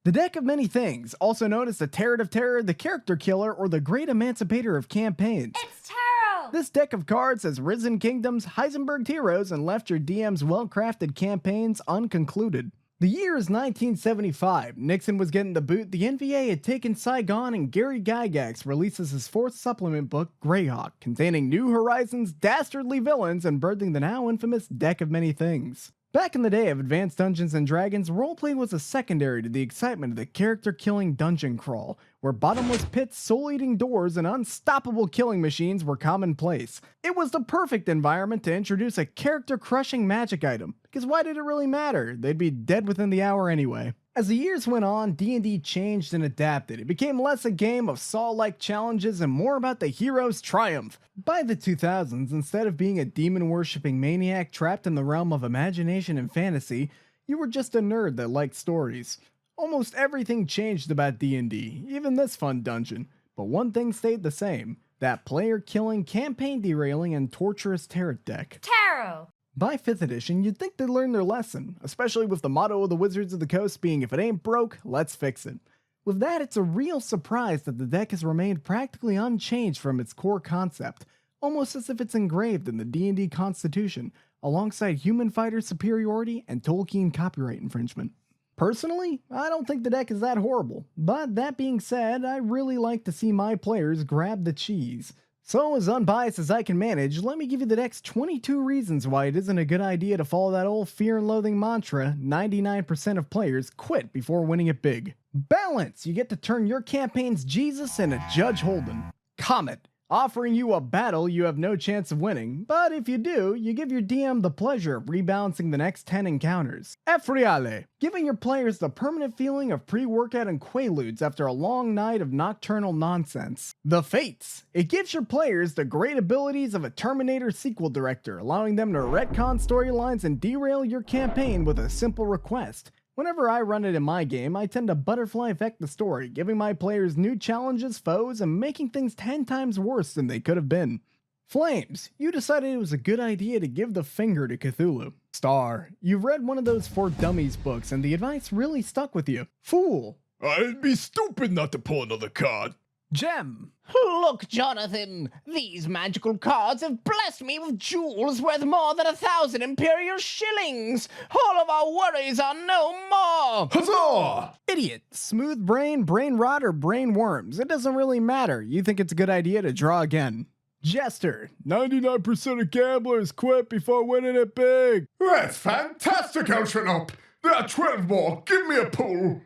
The Deck of Many Things, also known as the Tarot of Terror, the Character Killer, or the Great Emancipator of Campaigns. It's tarot! This deck of cards has risen kingdoms, Heisenberg heroes, and left your DM's well-crafted campaigns unconcluded. The year is 1975. Nixon was getting the boot, the NVA had taken Saigon, and Gary Gygax releases his fourth supplement book, Greyhawk, containing New Horizons, dastardly villains, and birthing the now infamous Deck of Many Things. Back in the day of Advanced Dungeons & Dragons, roleplay was a secondary to the excitement of the character-killing dungeon crawl, where bottomless pits, soul-eating doors, and unstoppable killing machines were commonplace. It was the perfect environment to introduce a character-crushing magic item, because why did it really matter? They'd be dead within the hour anyway. As the years went on, D&D changed and adapted. It became less a game of Saw-like challenges and more about the hero's triumph. By the 2000s, instead of being a demon-worshipping maniac trapped in the realm of imagination and fantasy, you were just a nerd that liked stories. Almost everything changed about D&D, even this fun dungeon. But one thing stayed the same, that player-killing, campaign-derailing, and torturous tarot deck. Tarot! By 5th edition, you'd think they'd learn their lesson, especially with the motto of the Wizards of the Coast being, if it ain't broke, let's fix it. With that, it's a real surprise that the deck has remained practically unchanged from its core concept, almost as if it's engraved in the D&D Constitution, alongside human fighter superiority and Tolkien copyright infringement. Personally, I don't think the deck is that horrible, but that being said, I really like to see my players grab the cheese. So as unbiased as I can manage, let me give you the deck's 22 reasons why it isn't a good idea to follow that old fear and loathing mantra, 99% of players quit before winning it big. Balance! You get to turn your campaign's Jesus into Judge Holden. Comet! Offering you a battle you have no chance of winning, but if you do, you give your DM the pleasure of rebalancing the next 10 encounters. Effriale, giving your players the permanent feeling of pre-workout and quaaludes after a long night of nocturnal nonsense. The Fates, it gives your players the great abilities of a Terminator sequel director, allowing them to retcon storylines and derail your campaign with a simple request. Whenever I run it in my game, I tend to butterfly effect the story, giving my players new challenges, foes, and making things 10 times worse than they could have been. Flames, you decided it was a good idea to give the finger to Cthulhu. Star, you've read one of those For Dummies books and the advice really stuck with you. Fool, I'd be stupid not to pull another card. Gem, Look, Jonathan, these magical cards have blessed me with jewels worth more than 1,000 imperial shillings. All of our worries are no more. Huzzah! Idiot, smooth brain, brain rot, or brain worms. It doesn't really matter. You think it's a good idea to draw again. Jester, 99% of gamblers quit before winning it big. That's fantastic, Eltronop. There are 12 more. Give me a pull.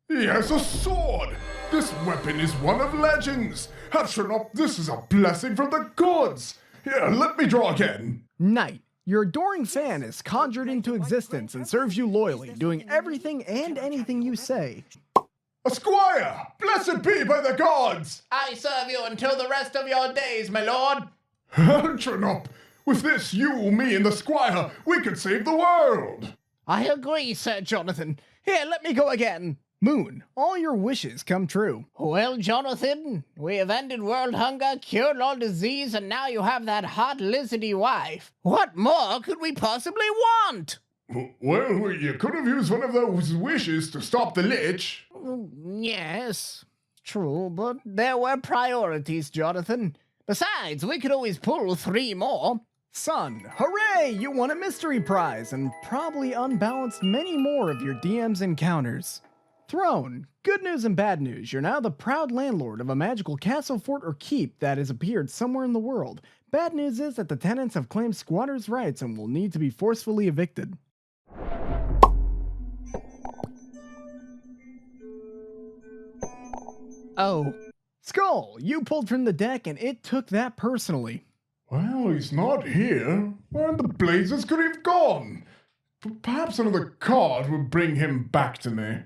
He has a sword. This weapon is one of legends. Eltronop, this is a blessing from the gods. Here, let me draw again. Knight, your adoring fan is conjured into existence and serves you loyally, doing everything and anything you say. A squire, blessed be by the gods. I serve you until the rest of your days, my lord. Eltronop, with this, you, me, and the squire, we could save the world. I agree, Sir Jonathan. Here, let me go again. Moon, all your wishes come true. Well, Jonathan, we have ended world hunger, cured all disease, and now you have that hot lizardy wife. What more could we possibly want? Well, you could have used one of those wishes to stop the lich. Yes, true, but there were priorities, Jonathan. Besides, we could always pull 3 more. Sun, hooray! You won a mystery prize and probably unbalanced many more of your DM's encounters. Throne, good news and bad news. You're now the proud landlord of a magical castle, fort, or keep that has appeared somewhere in the world. Bad news is that the tenants have claimed squatters' rights and will need to be forcefully evicted. Oh. Skull, you pulled from the deck and it took that personally. Well, he's not here. Where in the blazes could he have gone? Perhaps another card would bring him back to me.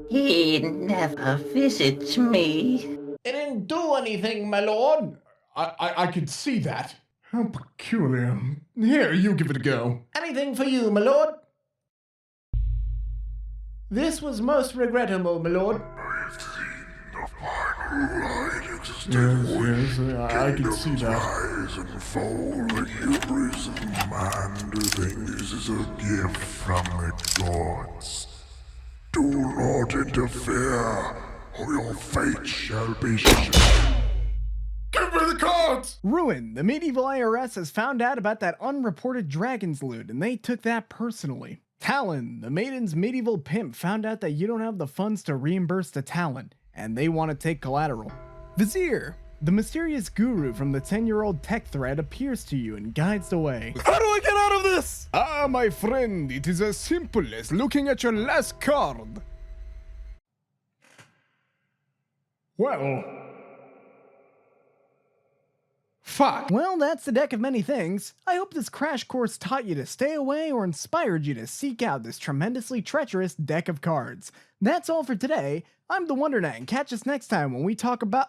He never visits me. It didn't do anything, my lord. I could see that. How peculiar. Here, you give it a go. Anything for you, my lord. This was most regrettable, my lord. I've seen the final line Yes, I can see that. Rise and fall like hubris of man to think this is a gift from the gods. Do not interfere, or your fate shall be Give me the cards! Ruin, the medieval IRS has found out about that unreported dragon's loot, and they took that personally. Talon, the maiden's medieval pimp, found out that you don't have the funds to reimburse the Talon, and they want to take collateral. Vizier, the mysterious guru from the 10-year-old tech thread appears to you and guides the way. How do I get out of this? Ah, my friend, it is as simple as looking at your last card. Well... fuck. Well, that's the deck of many things. I hope this crash course taught you to stay away or inspired you to seek out this tremendously treacherous deck of cards. That's all for today. I'm TheWonderNat, and catch us next time when we talk about...